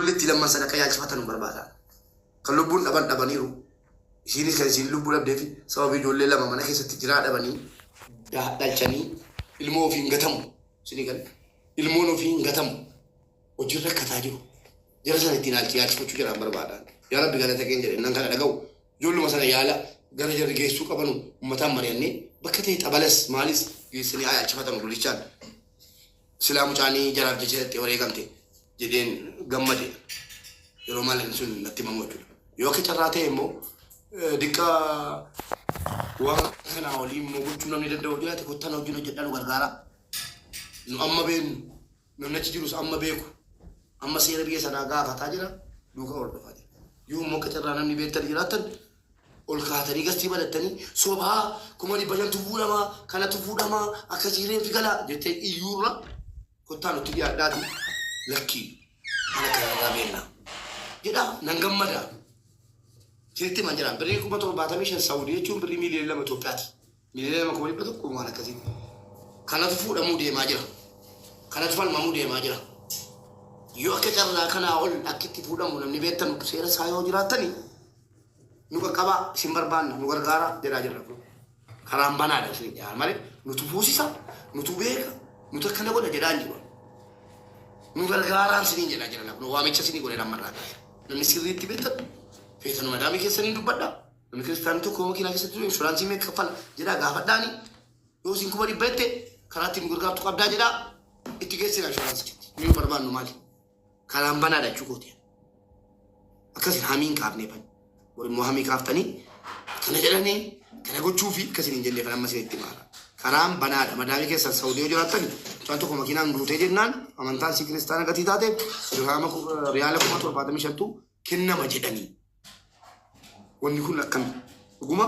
ijoolleetti lamman sadaqaa yaalchifatan barbaada. Kan lubbuun dhabaniiru. Isiinis kan isiin lubbuu dhabdeef sababii ijoollee lama mana keessatti jiraa dhabanii dhalchanii ilmoo ofii hin gatamu. Isinii kan ilmoon ofii hin gatamu. Hojii rakkataa jiru. Jara sana ittiin yaalchifachuu jedhaan barbaadan. Yaa Rabbi galata keenya jedhe nan kana dhaga'u. Ijoolluma sana yaala gara jarri geessuu qabanu uummataan mari'annee bakka ta'e xabalas maalis geessanii yaalchifatan gullichaan. Silaa mucaanii jaraaf jecha wareegamte jedheen gammade. Yeroo maalin sun natti himamu jechuudha. Yoo akka carraa ta'e immoo diqqaa waan kanaa olii immoo gochuu namni danda'u jiraate kottaan wajjin hojjedhaa nu gargaara. Nu amma beeknu namni achi jirus amma beeku amma seera biyya sanaa gaafataa jira duukaa hordofaa jira. Yoo immoo akka carraa namni beektan jiraattan ol kaatanii gastii balattanii sobaa kuma dhibba shantu fuudhamaa kanatu fuudhamaa akka jireen fi galaa jettee iyyuurra kottaan nutti dhiyaadhaati lakkii ana kanarraa beeknaa. Jedha nan gammada. Sirriitti man jiraan birrii 75,000 Saawudii jechuun birrii miliyoona 2 Itoophiyaati. Miliyoona 200 waan akkasii. Kanatu fuudhamuu deemaa jira. Kanatu falmamuu deemaa jira. Yoo akka carraa kanaa ol akkitti fuudhamu namni beektan seera isaa yoo jiraattani nu qaqqabaa isin barbaanna nu gargaara jedhaa jirra. Karaan banaadha isin jedhaa malee nutu fuusisa nutu beeka nutu akkana godha jedhaa jiru. Nu gargaaraan siniin jedhaa jira. Nu waamicha sinii godhe lammarraa kaasa. Namni sirriitti beektan feetan madaamii keessanii dubbadha. Namni kiristaanii tokko makiinaa keessatti jiru inshuraansii meeqa kaffala jedhaa gaafadhaani. Yoo isin kuma dhibba jette karaa ittiin gurgaartu qabdaa jedhaa itti geessina inshuraansichi. Nu barbaannu maali? Karaan banaadha jechuukooti. Akkasiin hamiin kaafnee bani. Immoo hamii kaaftanii kana jedhanii kana gochuu fi akkasiin hin jennee kan amma isinitti maala. Karaan banaadha. Madaamii keessan Saawudii yoo jiraattan waan tokko makiinaan guutee jennaan amantaan si kiristaana gatii taate riyaala 75,000 kennama jedhanii. Wanni kun akkami dhuguma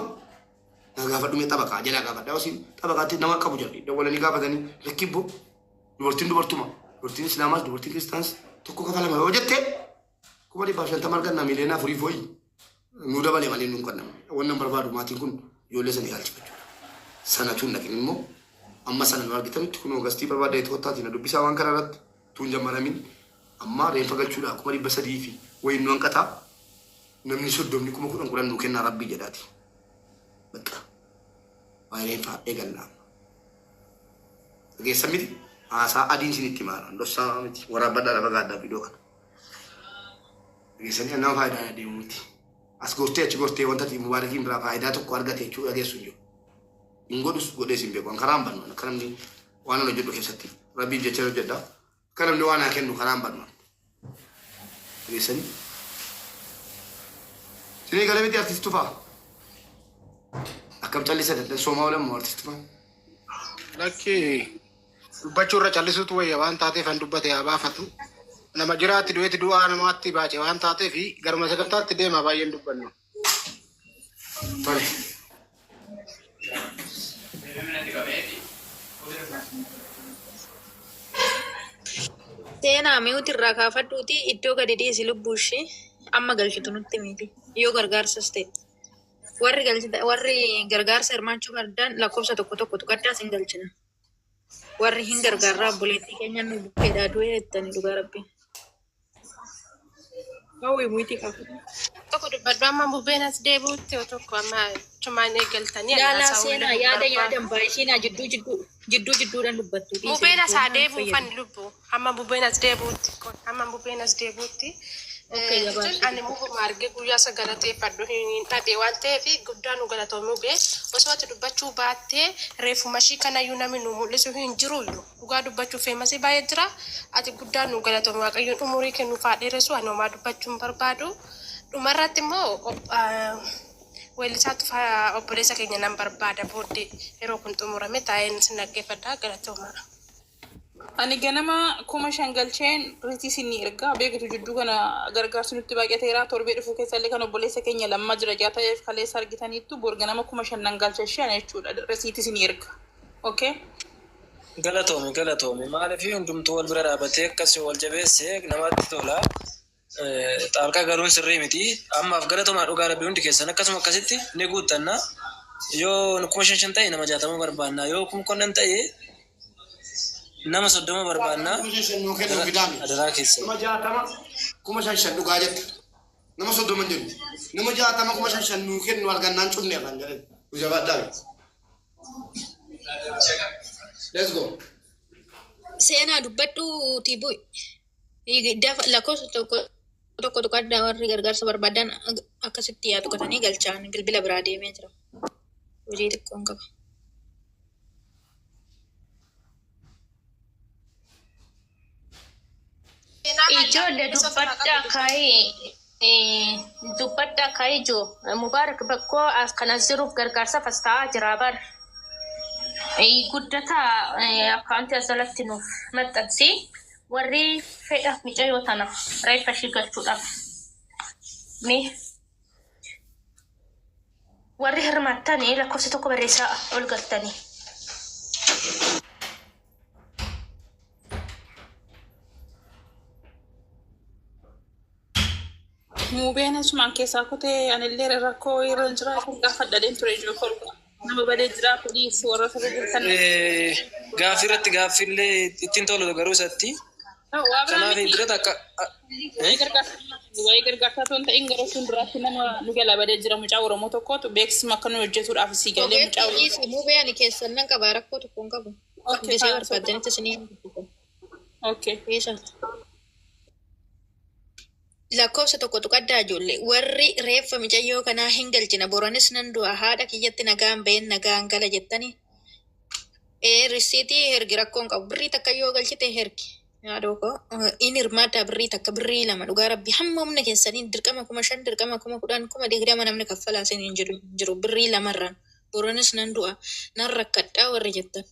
na gaafadhume xabaqaa jalaa gaafadhaa isin xabaqaatti nama qabu jedhanii dawwalanii gaafatanii lakkibbo dubartiin dubartuma dubartiin islaamaas dubartiin kiristaanas tokko kafalama yoo jette 250 argannaa miliyoona 4 fooyi nu dabalee malee nu qannama. Wannan barbaadu maatiin kun ijoollee sana yaalchifachuudha. Sanatuun naqin immoo amma sana nu argitanitti kun Oogustii barbaada itti kottaatiin dubbisaa waan kana irratti tuun jammaramin amma reenfa galchuudha 300 fi wayin nu hanqataa namni 30 10 nu kennaa Rabbii jedhaati. Bakka waa'ee reenfa eegallaa. Geessa miti haasaa adiin sinitti maara ndossaa miti waraabadhaa lafa gaaddaa viidiyoo kana. Geessanii nama faayidaa deemu miti. As gortee achi gortee wanta ati mubaarakiin biraa faayidaa tokko argate jechuudha geessu jiru. Ingodus godhee sin beeku karaan bannu akka namni waan hojjedhu keessatti Rabbiin jecha hojjedha. Akka namni waan haa kennu karaan bannu. Geessanii. Sinii galee miti artisti tufaa. Akkam callisa dadhan soomaa olamu artisti tufaa. Lakki dubbachuu irra callisuutu wayya waan taateef an dubbate haa baafatu. Nama jiraatti du'eetti du'aa namaatti baacee waan taateef garuma sagantaatti deema baay'een dubbannu. Tole. Seenaa mi'uuti irraa kaafadhuuti iddoo gadi dhiisi lubbuu ishee amma galchitu nutti miti yoo gargaarsas ta'e. Warri gargaarsa hirmaachuu barbaadan lakkoofsa tokko tuqaddaas hin galchina. Warri hin gargaarraa obboleettii keenya nu bukkeedhaa du'ee jettanii dhugaa Rabbii. Hawwi muitii qabu. Tokko dubbadhu amma bubbeen as deebi'utti yoo tokko amma cumaan eeggaltanii Yaala seenaa yaadan baay'ishinaa jidduudhaan dubbattu. bubbeen asaa deebi'uufan lubbu amma bubbeen as deebi'utti amma bubbeen as deebi'utti ani mukkuma argee guyyaa isa galateeffadhu hin dhabee waan ta'eef guddaa nu galatoomuu bee osoo ati dubbachuu baattee reefuma ishii kanayyuu namni nu mul'isu hin jiru dhugaa dubbachuu feemasii baay'ee jira ati guddaa nu galatoomuu waaqayyoon umurii kennu faadheeressu ani homaa dubbachuun barbaadu dhumarratti immoo weellisaatu obboleessa keenya nan barbaada booddee yeroo kun xumurame taa'een sin dhaggeeffadhaa galatoomaa. Ani ganama kuma shangalcheen ritii sinni erga beekatu jidduu kana gargaarsi nutti baay'ateera torbee dhufuu keessallee kan obboleessa keenya lamma jira jaa ta'eef kaleessa argitaniittu bor ganama kuma shannan galcha shan jechuudha risiiti sinni erga. Okay? Galatoomi maaliif hundumtuu wal bira dhaabatee akkasii wal jabeessee namatti tola. Xaalqaa galuun sirrii miti. Ammaaf galatoomaa dhugaa Rabbii hundi keessan akkasuma akkasitti ni guuttanna. Yoo kuma shan ta'e nama 60 barbaanna yoo kuma konnan ta'e nama 30 barbaanna. Adaraa keessa. kuma shan dhugaa jette nama soddoma jiru nama jaatama kuma shan nuu kennu argannaan cufne kan jedhan jabaadhaa. Let's go. Seenaa dubbadhu tiibuu lakkoofsa tokko addaa warri gargaarsa barbaadan akkasitti yaadu qotanii galchaan bilbila biraa deemee jira. Hojii xiqqoon qaba. Ijoollee dubbadhaa kaayee jiru. Mubaarak bakkoo kanas jiruuf gargaarsa fastaa jira bar. Guddataa akkaantii asalatti nuuf maxxansi. Warri fedha micayyoo tana reeffa ishii galchuudhaaf. Warri hirmaattanii lakkoofsa tokko barreessaa ol galtanii. Mubeen asumaan keessaa kutee anillee rakkoo irra jira kun gaafa dhaleen ture jiru kolka. Nama badee jira poliis warra sirrii jirtan. Gaaffii irratti gaaffillee ittiin tolu garuu isatti. Kanaaf dirata akka waa'ee gargaarsaa toon ta'in gara fuulduraatti nama nu gala badee jira mucaa Oromoo tokkootu beeksisuma akka nu hojjetuudhaaf sii galee mucaa Oromoo. Mubeen keessan nan qabaa rakkoo tokkoon qabu. Gisee barbaadanitti isinii. Okay. Lakkoofsa tokko addaa ijoollee warri reeffa micayyoo kanaa hin galchina boronis nan du'a haadha kiyyatti nagaan ba'een nagaan gala jettanii. Risiitii hergi rakkoon qabu birrii takka yoo galchite hergi. Yaadoko inni hirmaata birrii takka birrii lama dhugaa rabbi hamma humna keessanii dirqama 5,000 dirqama 10,000 20,000 namni kaffalaa isin jiru birrii lamarraan boronis nan du'a nan rakkadhaa warri jettan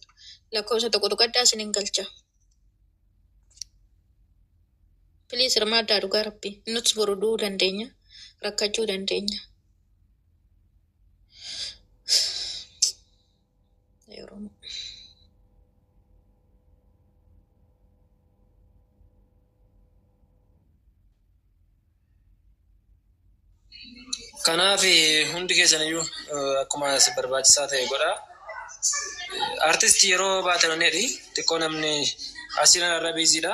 lakkoofsa tokko addaa isin hin galcha. Please hirmaadhaa dhugaa rabbi nuti boruu dandeenya rakkachuu dandeenya. Kanaaf hundi keessan iyyuu akkuma barbaachisaa ta'e godha. Artistii yeroo baataniidha xiqqoo namni asiin irra biiziidha.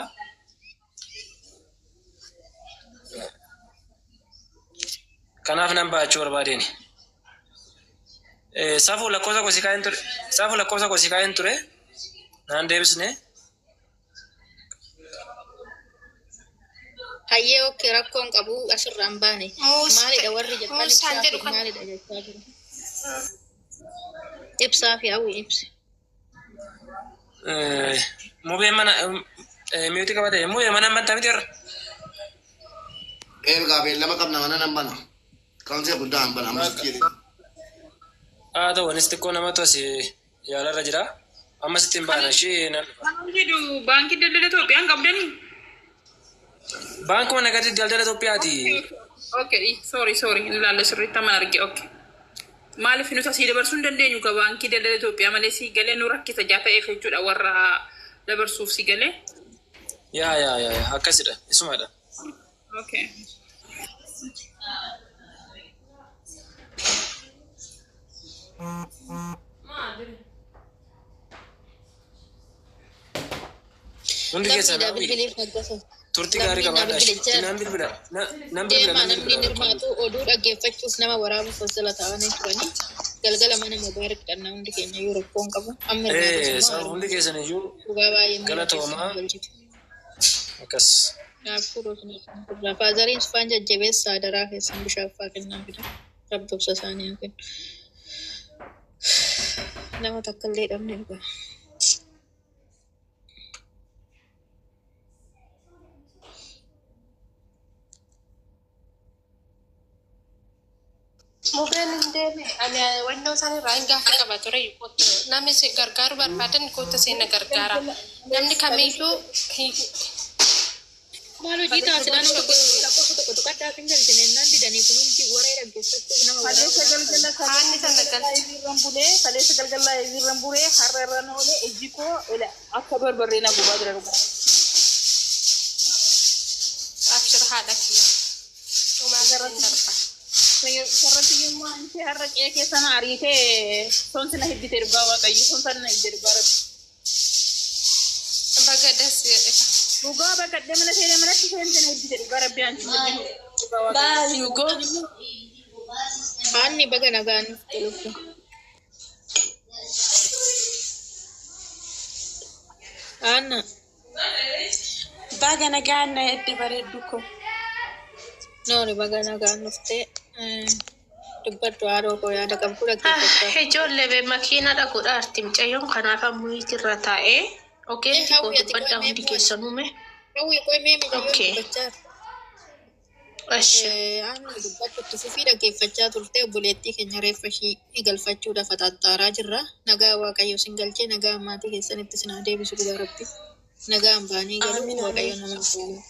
Kanaaf nan baachuu barbaadeen. Saafuu lakkoofsa kosii kaa'een ture. Naan deebisne. Hayyee okkee rakkoon qabu asirraan baane. Maalidha warri jettan maalidha jechaa jiru. Ibsaa fi hawwi ibsi. Mubeen mana miutii qabate mubeen mana amantaa miti irra. Ergaa beellama qabna mana nan bana. Kaansi guddaa hin bana ammas jedhe. Ta'u anis xiqqoo namatu as yaalarra jira. Ammas ittiin baana ishee nan. Jedhu baankii daldala Itoophiyaan qabdanii. Baankuma nagadi daldala Itoophiyaati. Okay, sorry, ilaalla sirriitti amma arge. Okay. Maaliif nuti asii dabarsuu hin dandeenyu ka baankii daldala Itoophiyaa malee si galee nu rakkisa jaa ta'eef jechuudha warra dabarsuuf si galee. Yaa akkasidha isumadha. Okay. Hundi keessan turtii gaarii qabaadha. Namni hirmaatu oduu dhaggeeffachuuf nama waraabuuf wassala ta'anii turanii galgala mana Mubaarak dhannaa hundi keenya yoo rakkoon qabu amma hundi keessan iyyuu galatoomaa akkas. Faazariin sufaan jajjabeessaa daraa keessan bishaaffaa kennaa fida rabbi obsa isaanii kennu. Nama takka illee dhabne dhugaa. Mubeen hin deeme ani wannoo isaanii irraa hin gaafa qaba ture namni si gargaaru barbaadan koota seena gargaara namni kamiyyuu Malu jita sedang tokko kaddaa kan jaltine nan didanii kunuunti waree dhaggeeffachuuf nama Kaleessa galgala irraan bulee har'a irraan oolee ejji koo akka barbarree na gubaa jira dhugaa. abshir haadha kiyya dhumaa garratti darba. Sarratti yommuu anti har'a qe'ee keessa na ariitee sonsi na hiddite dhugaa waaqayyo sonsa na hiddite dhugaa rabbi. Baga das jedhe. Dhugaa bakka mana seenaa manatti seentanii hojjetan dhugaa rabbi aanti mul'atu. Bye, you go. Haanni baga nagaan lubbu. Anna. Baga nagaan na itti bareeddu ko. Noori baga nagaan dhuftee dubbaddu haadhoo koo yaada qabdu dhaggeeffachaa. Ijoollee bee makiina dhaquudha arti mucayyoon kanaaf ammoo irra taa'ee. Okay, koo dubbaddaa hundi keessan uume. Hawwii koo mee Okay. dubbachaa. Asha. Anna dubbaddu itti fufii dhaggeeffachaa turte obboleettii keenya reeffa ishii galfachuudhaaf xaxxaaraa jirra. Nagaa Waaqayyo sin galchee nagaa maatii keessanitti sin haa deebisu dhugaa rabbi. Nagaan baanii galuu Waaqayyo nama jaalatu.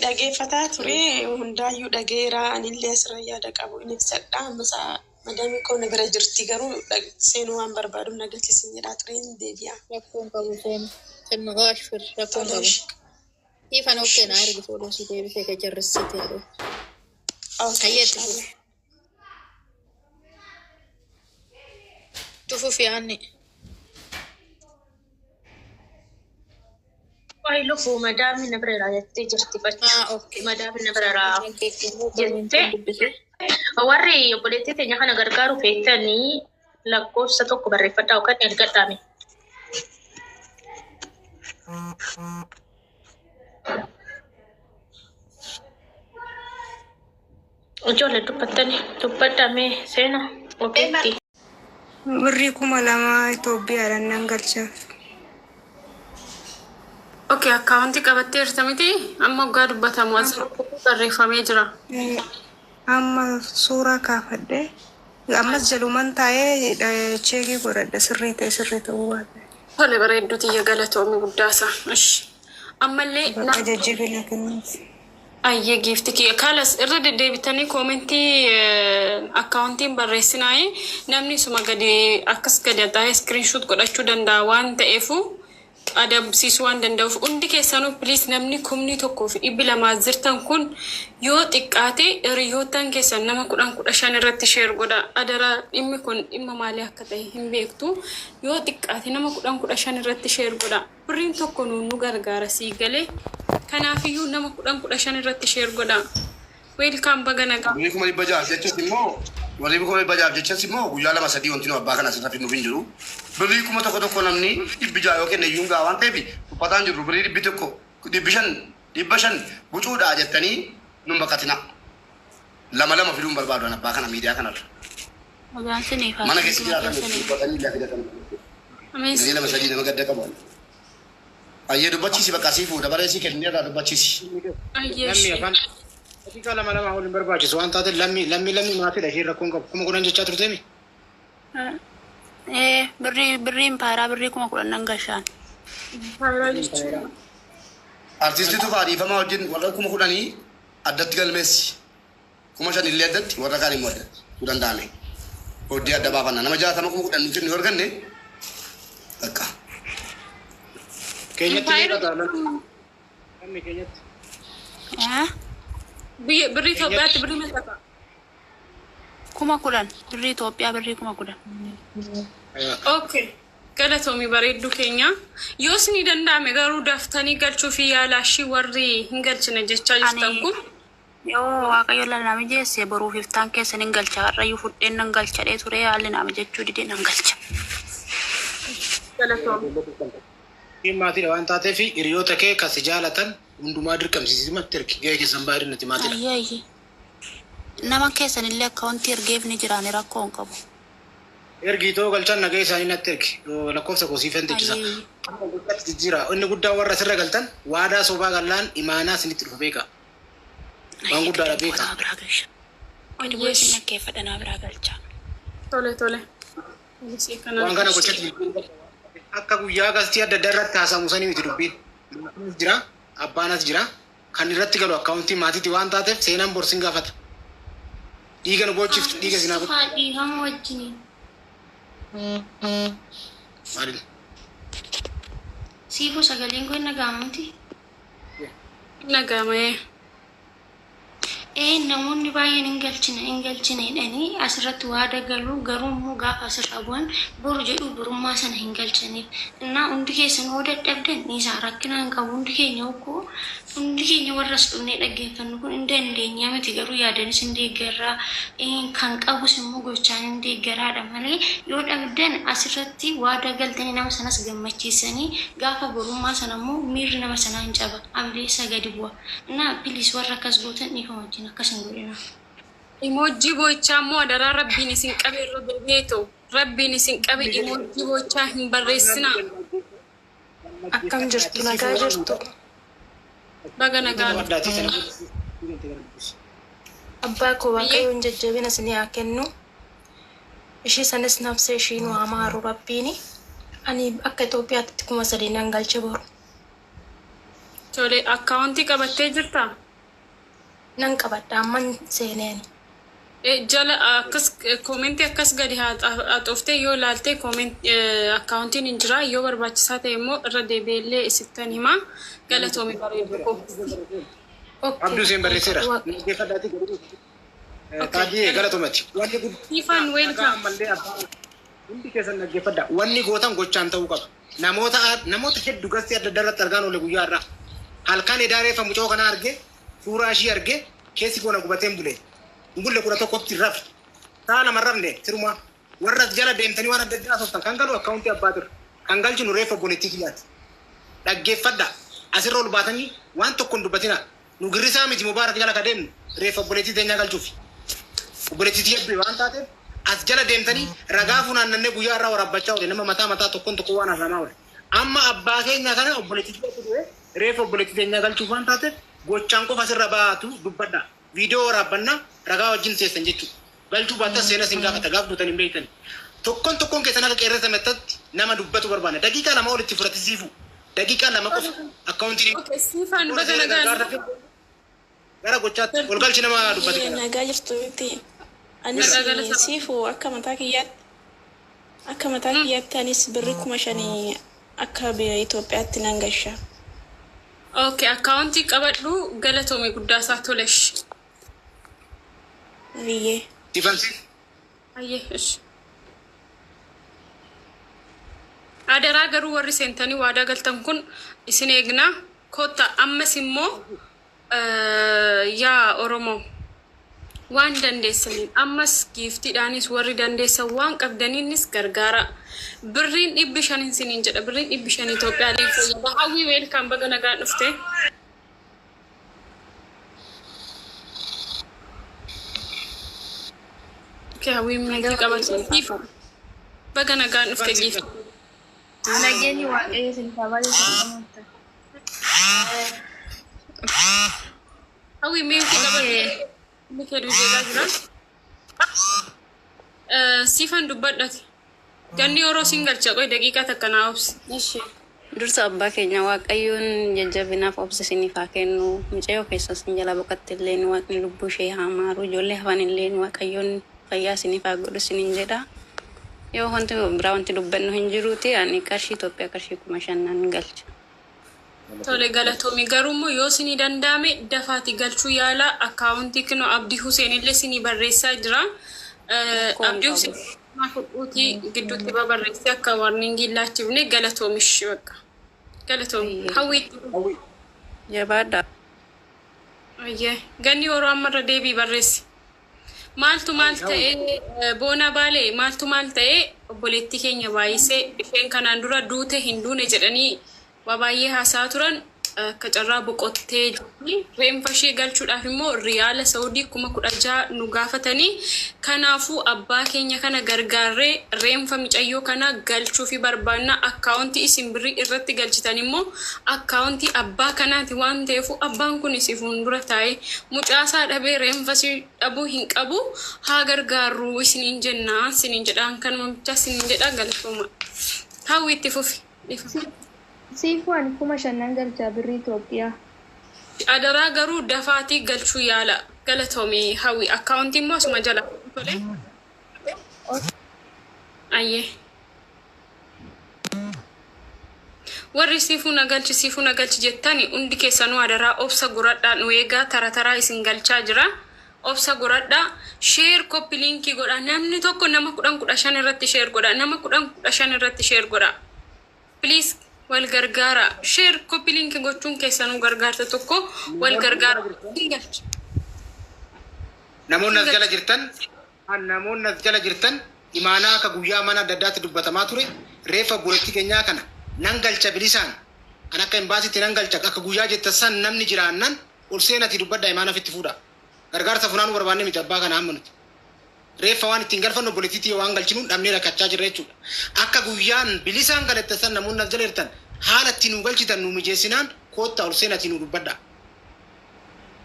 Dhaggeeffataa ture hundaayyuu dhageera anillee asirra yaada qabu inni ibsadha ammasa madami koo na bira jirti garuu seenuu waan barbaadu nagalchisin jedhaa ture hin deebi'a. Rakkoon qabu seenu. Kennu ashfir rakkoon qabu. Ifan okkee na ergi fuudhuu si deebisee ka jarrisitti yaadu. Hayyeetti fuudhu. Tufuuf yaanni. Wai lufu madami na bira jettee jirti fachi. Okay. Madami na bira jettee. Warri obboleettii teenya kana gargaaru feetanii lakkoofsa tokko barreeffadhaa yookaan ergadhaame. Ijoollee dubbadhamee seena ogeetti. Birrii 2,000 Itoophiyaadhaan nan galchaaf. Okay, akkaawuntii qabattee jirta miti amma waggaa dubbatamu as barreeffamee jira. Amma suuraa kaafadhe ammas jaluman taa'ee cheekii godhadhe sirrii ta'uu baate. Tole bareedduu xiyya galatoomii guddaasa. Ammallee bakka jajjabina kennuufi. ayyee giifti kiyya kalas irra deddeebitanii koomentii akkaawuntiin barreessinaayi namni suma gadi akkas gadi ataa'ee iskiriinshuut godhachuu danda'a waan ta'eefu adabsiisuu waan danda'uuf hundi keessanuu piliis namni 1,200 jirtan kun yoo xiqqaate hiriyootaan keessan nama 10,15 irratti sheer godha adara dhimmi kun dhimma maalii akka ta'e hin beektu yoo xiqqaate nama 10,15 irratti sheer godha birriin tokko nu gargaara sii galee kanaafiyyuu nama 10,15 irratti sheer godha weelkaan baga nagaa. Ni kuma bajaaj jechuun immoo warri kuma bajaaj jechuun immoo guyyaa 2-3 wanti nu abbaa kana asirratti nuuf hin jiru. Birrii kuma tokko namni dhibbijaa yookiin iyyuu gaa waan ta'eef uffataan jiru birrii 100 bucuudhaa jettanii nun baqatina. 2 fiduun barbaadu abbaa kana miidiyaa kanarra. Mana keessa jiraatan uffatanii lafa jedhatan. Birrii 2-3 nama gadda qabu. Ayyee dubbachiisi bakka asii fuudha bareessi kennee irraa dubbachiisi. Lammi afaan Afrikaa lama waliin barbaachisu waan taate lammi maatiidha isheen rakkoon qabu kuma 10 jechaa turteemi. Birriin paaraa birrii 10,000 gashaan. Artiistii tufaa dhiifamaa wajjin warra 10,000 addatti galmeessi. 5,000 illee addatti warra kaan immoo addatti tu danda'ame. Hojii adda baafanna nama 60 10,000 nuti nu arganne bakka. Keenyatti ni qata lammi keenyatti. Birrii Itoophiyaatti birrii meeqa? 10,000 birrii Itoophiyaa birrii 10,000. Okay. Galatoomii bareedduu keenya yoos ni danda'ame garuu daftanii galchuu fi yaalaashii warri hin galchine jechaa jirtan kun. Yoo Waaqayyo lallame jeesse boruuf iftaan keessan hin galcha har'ayyuu fudheen nan galchadhee ture haalli nama jechuu didee nan galcha. Keen maatiidha waan taateef hiriyoota kee kasi jaalatan hundumaa dirqamsiisimatti ergi gahee keessan baay'inatti maatiidha. Ayyee nama keessan illee akkaawuntii ergeef ni jiraani rakkoo hin qabu. Ergi too galchan nagahee isaanii natti ergi lakkoofsa koo siifan teechisa. Jira inni guddaan warra sirra galtan waadaa sobaa gallaan imaanaa isinitti dhufa beeka. Waan guddaadha beeka. Wanti boosiin dhaggeeffadhanaa biraa galcha. Tole. Waan kana gochatti akka guyyaa gastii adda addaa irratti haasamu sanii miti dubbiin. Jira abbaanas jira kan irratti galu akkaawuntii maatiiti waan taateef seenaan borsiin gaafata. Dhiiga nu gochiiftu dhiiga sinaa godhu. Dhiigama wajjiniin. Maali? Siifuu sagaleen kun nagaama miti? Nagaamee. namoonni baay'een hin galchine jedhanii asirratti waada galuu garuu immoo gaafa asirra bu'an boru jedhu borummaa sana hin galchaniif. Innaa hundi keessan yoo dadhabdan isaa rakkinaan qabu hundi keenya warras dhufnee dhaggeeffannu kun hin dandeenyaa miti garuu yaadanis hin deeggarraa kan qabus immoo gochaan hin deeggaraadha malee yoo dhabdan asirratti waada galtanii nama sanas gammachiisanii gaafa borummaa sana immoo miirri nama sanaa hin caba ableessa gadi bu'a. Innaa bilis warra akkas gootan dhiifama wajjin akkasin godhina. Emoji bochaa immoo adaraa rabbiin isin qabe irra bebeeto rabbiin isin qabe emoji bochaa hin barreessina. Akkam jirtu nagaa jirtu. Baga nagaa. Abbaa koo waaqayyoon jajjabina isin haa kennu. Ishii sanis nafsa ishii nu amaaru rabbiini. Ani akka Itoophiyaatti 3,000 nan galche boru. Tole akkaawuntii qabattee jirtaa? Nan qabadha amman seeneen. Jala akkas koomentii akkas gadi haxooftee yoo ilaalte akkaawuntiin hin jira yoo barbaachisaa ta'e immoo irra deebi'ellee isittan himaa galatoomii bareedu koo. Abduu seen barreesseera. Taajii galatoomati. Ifaan weelkaa. Hundi keessan dhaggeeffadha. Wanni gootan gochaan ta'uu qaba. Namoota hedduu gastii adda addaarratti argaan oole guyyaa irraa. Halkan edaareeffa mucoo kana arge suuraa ishii arge keessi goona gubateen bulee. Bulle 11 rafi. Taa lama rafne siruma warra jala deemtanii waan adda addaa sooftan kan galu akkaawuntii abbaa ture. Kan galchinu reeffa boleettii kiyyaati. Dhaggeeffadha. Asirra ol baatanii waan tokko hin dubbatina. Nu girrisaa miti mubaarak jala ka deemnu reeffa boleettii teenyaa galchuufi. Boleettii tiyyaa waan taateef as jala deemtanii ragaa funaannannee guyyaa irraa warabbachaa oole nama mataa tokkoon tokko waan hafamaa oole. Amma abbaa keenya kana obboleettii tiyyaa reeffa obboleettii teenyaa galchuuf waan taateef gochaan qofa asirra baatu dubbadha. Viidiyoo waraabbannaa ragaa wajjin teessan jechuudha. Galchuu baattas seena siin gaafata gaaf duutan hin beektan. Tokkoon keessan akka qeerrata mettatti nama dubbatu barbaada. Daqiiqaa lama olitti fudhatisiifu. Daqiiqaa lama qofa akkaawuntii. Siifaan baga nagaa. Gara gochaatti ol galchi nama dubbatu. Nagaa jirtu miti. Anis siifu akka mataa kiyyaatti anis birri 5,000 akka biyya Itoophiyaatti nan gasha. Okay, akkaawuntii qabadhu galatoomii guddaa isaa tolesh. Ayyee. Difansi. Ayyee, ish. Adaraa garuu warri seentanii waadaa galtan kun isin eegnaa kotta ammas immoo yaa Oromoo waan dandeessaniin ammas giiftiidhaanis warri dandeessan waan qabdaniinis gargaara. Birriin 500 isiniin jedha. Birriin 500 Itoophiyaa fayyada. Hawwii weelkaan baga nagaan dhufte. Hawwii meetii qabataniif baga nagaan dhufte giifti. Nageenyi waaqayyo isin kabaja isin Hawwii meetii qabataniif. Mikee duujeegaa jira. Siifan dubbadhate. Ganni yeroo siin galcha qoy daqiiqaa takka naa obsi. Ishi. Dursa abbaa keenya waaqayyoon jajjabinaaf obsa isiniif haa kennu. Mucayyoo keessas hin jala boqotte illee waaqni lubbuu ishee haa maaru. Ijoollee hafan illee waaqayyoon fayyaa isiniif haa godhu isiniin jedha. Yoo wanti biraa wanti dubbannu hin jiruuti ani qarshii Itoophiyaa qarshii 5,000 galcha. Tole galatoomii garuummoo yoo isinii danda'ame dafaati galchuu yaala akkaawuntii kinoo Abdii Huseen illee isinii barreessaa jira. Abdii Huseen fudhuutii gidduutti barreessee akka warningiin laachifne galatoomish bakka. Galatoomii hawwiitti. Jabaadha. Ayyee ganni yeroo ammarra deebii barreessi. Maaltu maal ta'ee boona baalee maaltu maal ta'ee obboleettii keenya baay'isee isheen kanaan dura duute hin duune jedhanii baay'ee haasaa turan akka carraa boqottee jirti. Reenfa ishee galchuudhaaf immoo riyaala Saawudii 16,000 nu gaafatanii kanaafuu abbaa keenya kana gargaarree reenfa micayyoo kana galchuu fi barbaanna akkaawuntii isin birrii irratti galchitan immoo akkaawuntii abbaa kanaati waan ta'eef abbaan kun si fuuldura taa'ee mucaasaa dhabee reenfa si dhabuu hin qabu haa gargaarru isiniin jennaa isiniin jedhaan kanuma bicha isiniin jedhaa galatooma. Hawwiitti fufi. Siifaan 5,000 galchaa birrii Itoophiyaa. Adaraa garuu dafaatii galchuu yaala galatoomii hawwi akkaawuntii immoo asuma jala tole. Ayyee. Warri siifuu na galchi jettani hundi keessanuu adaraa obsa guradhaan nu eegaa tara taraa isin galchaa jira. obsa godhadha share copy link godha namni tokko nama 10 irratti share godha nama 10 irratti share godha please wal gargaara share copy link gochuun keessanuu gargaarta tokko wal gargaara namoonni as jala jirtan imaanaa akka guyyaa mana adda addaatti dubbatamaa ture reefa buletti keenyaa kana nan galcha bilisaan kan akka imbaasitti nan galcha akka guyyaa jettan namni jiraannan ol seenati dubbadda imaana fitti fuudha gargaarsa funaan barbaanne miti abbaa kana amma nuti reefa waan ittiin galfannu bulettiitti waan galchinu dhabnee rakkachaa jirra jechuudha akka guyyaan bilisaan galettan namoonni as jala jirtan haala ittiin nu galchitan nu mijeessinaan koottaa ol seenati nu dubbadda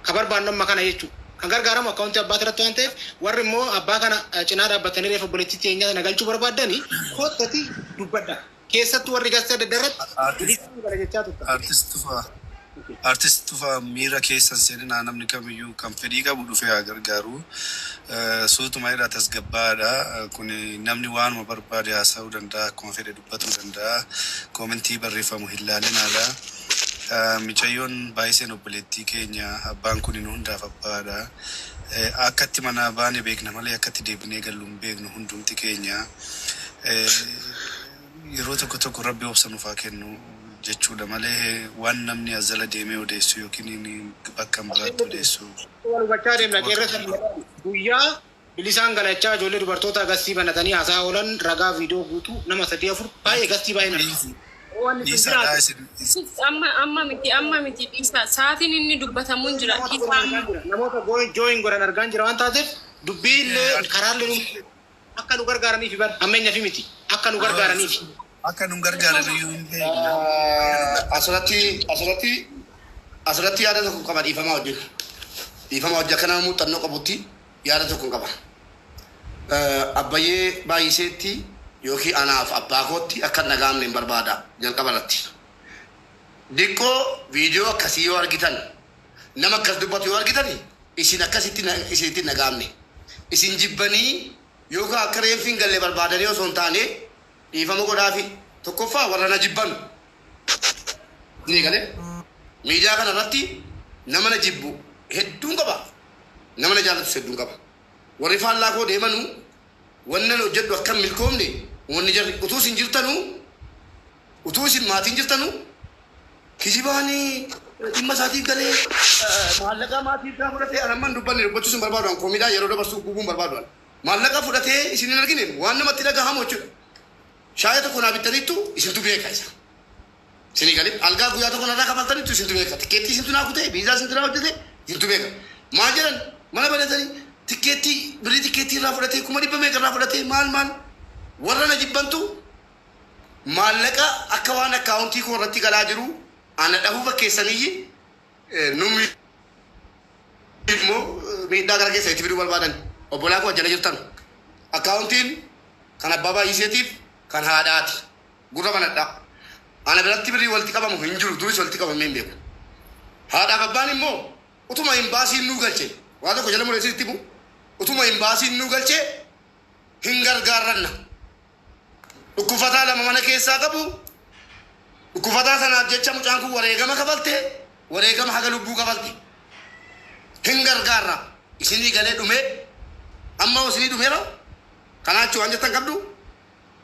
ka barbaannu amma kana jechuudha kan gargaaramu akkaawuntii abbaa irratti waan ta'eef warri immoo abbaa kana cinaa dhaabbatanii reefa bulettiitti eenyaa sana galchuu barbaadanii koottati dubbadda keessattuu warri gastaa daddarratti artist tufa miira keessan seenaa namni kamiyyuu kan fedhii qabu dhufee haa gargaaru suutuma irraa tasgabbaadha kun namni waanuma barbaade haasa'uu danda'a akkuma fedhe dubbatuu danda'a koomentii barreeffamu hin laalinaadha michayyoon baay'iseen obboleettii keenya abbaan kun nu hundaaf abbaadha akkatti mana baane beekna malee akkatti deebinee galluun beeknu hundumti keenya yeroo tokko rabbi obsa nuuf haa kennu jechuudha malee waan namni azala deemee odeessu yookiin bakka biraatti odeessu. Walbachaa deemna qeerrasa guyyaa bilisaan galachaa ijoollee dubartoota gastii banatanii haasaa oolan ragaa viidiyoo guutuu nama 3-4 baay'ee gastii baay'ee nama. Amma miti dhiisa sa'aatiin inni dubbatamuun jira. Namoota jooyin godhan argaan jira waan taateef dubbiillee karaallee akka nu gargaaraniif bar ammeenya fi miti akka nu gargaaraniif. Akka nu gargaaraniyyuu hin beekna. Asirratti yaada tokko qaba dhiifamaa hojjetu. Dhiifamaa hojja kana muuxannoo qabutti yaada tokko qaba. Abbayyee baay'iseetti yookiin anaaf abbaa kootti akka nagaamne hin barbaada jalqaba irratti. Diqqoo viidiyoo akkasii yoo argitan nama akkas dubbatu yoo argitan isin akkasitti isinitti nagaamne. Isin jibbanii yookaan akka reeffiin galee barbaadanii osoo hin taane dhiifama godhaafi tokkoffaa warra na jibban. Ni galee miidiyaa kana irratti nama na jibbu hedduun qaba. Nama na jaallatu hedduun qaba. Warri faallaa koo deemanuu wannan hojjedhu akka milkoomne wanni jarri utuu isin jirtanuu utuu isin maatiin jirtanuu kijibaanii dhimma isaatiif galee maallaqa maatiif gaa fudhatee anamman dubbanne dubbachuu isin barbaaduan koomiidhaa yeroo dabarsuu gubuun barbaaduan maallaqa fudhatee isin hin argine waan namatti dhagahamu jechuudha. Shaayii tokko naa bittaniittu isintu beeka isa. Isinii galee algaa guyyaa tokko narraa kafaltaniittu isintu beeka. Tikkeettii isintu naa kutee biizaa isintu naa hojjete isintu beeka. Maal jedhan mana banatanii tikkeettii birrii tikkeettii irraa fudhatee 100 meeqa irraa fudhatee maal warra na jibbantu maallaqa akka waan akkaawuntii koo irratti galaa jiru ana dhahuu fakkeessaniyyi nummi immoo miidhaa gara keessa itti fiduu barbaadan obbolaa koo jala jirtan akkaawuntiin kan abbaa baay'iseetiif kan haadhaati gurra banadhaa ana biratti birrii walitti qabamu hin jiru duris walitti qabamee hin beeku haadhaaf abbaan immoo utuma imbaasiin nuu galche waa tokko jala mureessitti himu utuma imbaasiin nuu galche hin gargaarranna dhukkufataa lama mana keessaa qabu dhukkufataa sanaaf jecha mucaan kun wareegama kafalte wareegama haga lubbuu kafalte hin gargaarra isinii galee dhumee amma isinii dhumeera kanaachuu waan jettan qabdu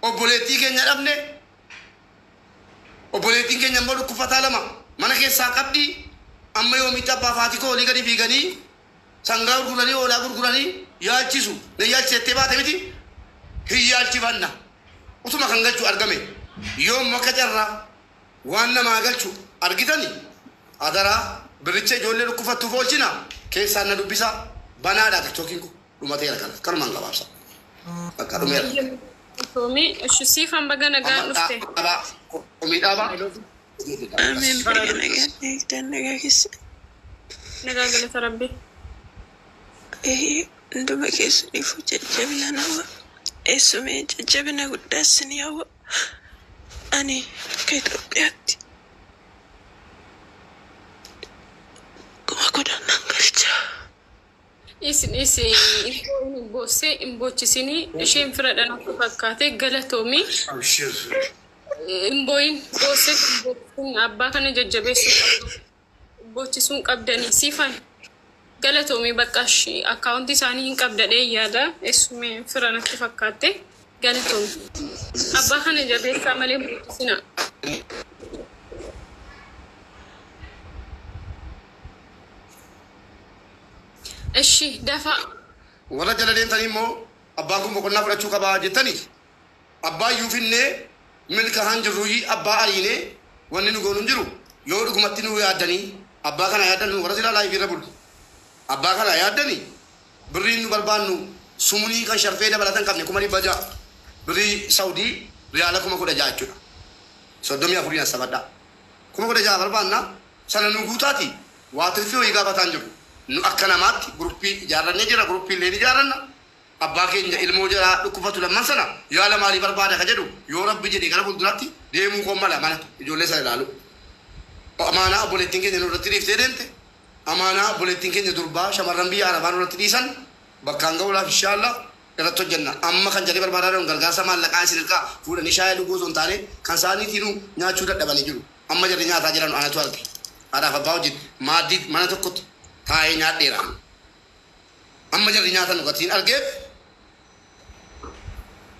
obboleettii keenya dhabne obboleettiin keenya immoo dhukkufataa lama mana keessaa qabdi amma yoomitti abbaa faatii koo olii gadi fiiganii sangaa gurguranii oolaa gurguranii yaalchisu na yaalchisettee baate miti hin yaalchifanna utuma kan galchu argame yoom akka carraa waan namaa galchu argitani adaraa biricha ijoollee dhukkufattuuf oolchina keessaan na dubbisa banaadha tiktookiin kun dhumateera kana kanumaan gabaabsa akka dhumeera. Tomi siifan baga nagaan dhufte. Miidhaabaa. Amiin baga nagaan eegdan nagaa keessa. Nagaa galata rabbi. Hunduma keessaniif jajjabina nama eessumee jajjabina guddaas ni hawwa ani akka Itoophiyaatti kuma godhannaan galcha. Isin boosee hin boochisini isheen firadhan akka fakkaate galatoomii hin booyin boosee abbaa kana jajjabeessuu qabdu bochisuun qabdanii siifan Galatoomi bakka ishee akkaawuntii isaanii hin qabdadhee yaada eessumee firanatti fakkaatte galatoomi. Abbaa kana jabeessaa malee murtisina. Eshi dafa. Warra jala deemtanii immoo abbaan kun boqonnaa fudhachuu qabaa jettanii abbaa iyyuu finnee milka haan jirruyyii abbaa ariinee wanni nu goonu hin jiru yoo dhugumatti nu yaaddanii abbaa kana yaaddan warra silaa laayif irra bulu. Abbaa kana yaaddanii birriin nu barbaannu sumunii kan sharfee dabalatan qabne 200 birrii Saawudii riyaala 16,000 jechuudha. 34 sabadhaa 16,000 barbaanna sana nu guutaati waa tirfii wayii gaafataan jiru. Nu akka namaatti gruppii ijaarrannee jira gruppii illee ijaarranna abbaa keenya ilmoo jira dhukkubatu lamman sana yaala maalii barbaada ka jedhu yoo rabbi jedhee gara fuulduraatti deemuu qommala mana ijoollee sana ilaalu. Amaanaa obboleettiin keenya nurratti dhiiftee deemte amaanaa obboleettiin keenya durbaa shamarran biyya arabaa nurratti dhiisan bakkaan ga'uudhaaf inshaallah irratti hojjenna. Amma kan jedhee barbaadan gargaarsa maallaqaa isin ilkaa fuudhanii shaayii dhuguu osoo hin taane kan isaaniitiinuu nyaachuu dadhabanii jiru. Amma jarri nyaataa jiran anatu arge. Haadhaaf abbaa hojii maaddii mana tokkotti taa'ee nyaadheera. Amma jarri nyaatan dhugatiin argeef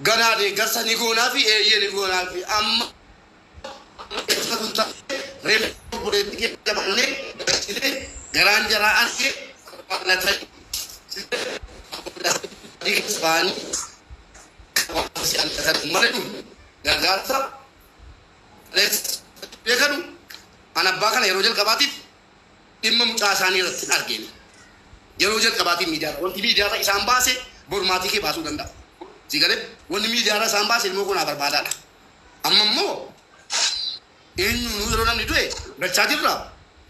ganaa deeggarsa ni goonaa fi eeyyee ni goonaa fi amma reefu buleetti keessa dabalnee garaan jaraa argee gargaarsa beekanu an abbaa kana yeroo jalqabaatiif dhimma mucaa isaanii irratti hin argine. Yeroo jalqabaatiin miidiyaa wanti miidiyaa isaan baase bormaatii kee baasuu danda'a. Sigalee wanti miidiyaa isaan baase ilmoo kunaa barbaadaadha. Amma immoo eenyu yeroo namni du'e galchaa jirra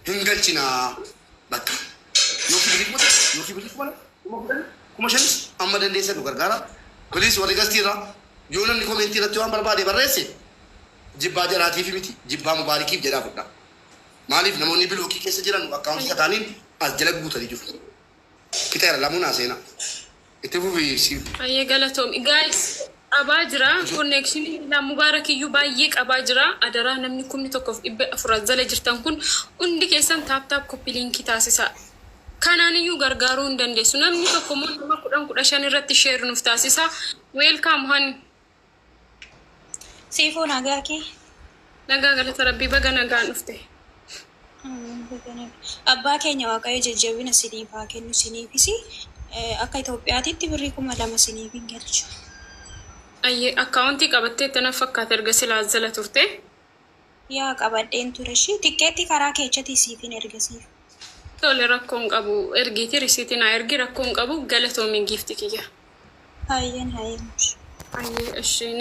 hin galchinaa bakka. Yookiin bilisa kuma shanis amma dandeessa nu gargaara. Bilis warri gastiirra yoo namni koomeentii irratti waan barbaade barreesse jibbaa jaraatiif miti jibbaa mubaarikiif jedhaa fudhaa. Maaliif namoonni bilookii keessa jiran akkaawuntii isaaniin as jala guutanii jiru. Kitaaba lamuun haaseenaa. Itti fufi. Ayyee galatoomi. Guys qabaa jira connection la mubaarakiyyuu baay'ee qabaa jira. Adaraa namni 1,400 jala jirtan kun hundi keessan taap koppii liinkii taasisaa. Kanaaniyyuu gargaaruu hin dandeessu. Namni tokko immoo nama 10,15 irratti share nuuf taasisaa. Welcome hani. Siifoo nagaa kee. Nagaa galata rabbii baga nagaan dhufte. Abbaa keenya waaqayyo jajjabina siniif haa kennu siniifis akka Itoophiyaatitti birrii 2,000 siniif hin galchu. Ayyee akkaawuntii qabattee tana fakkaata erga silaa jala turte. Yaa qabadheen ture shi tikkeetti karaa keechati siifin ergasiif. Tole rakkoon qabu ergiiti risiitii naa ergi rakkoon qabu galatoomiin giifti kiyya. Hayyeen. Ayyee ishee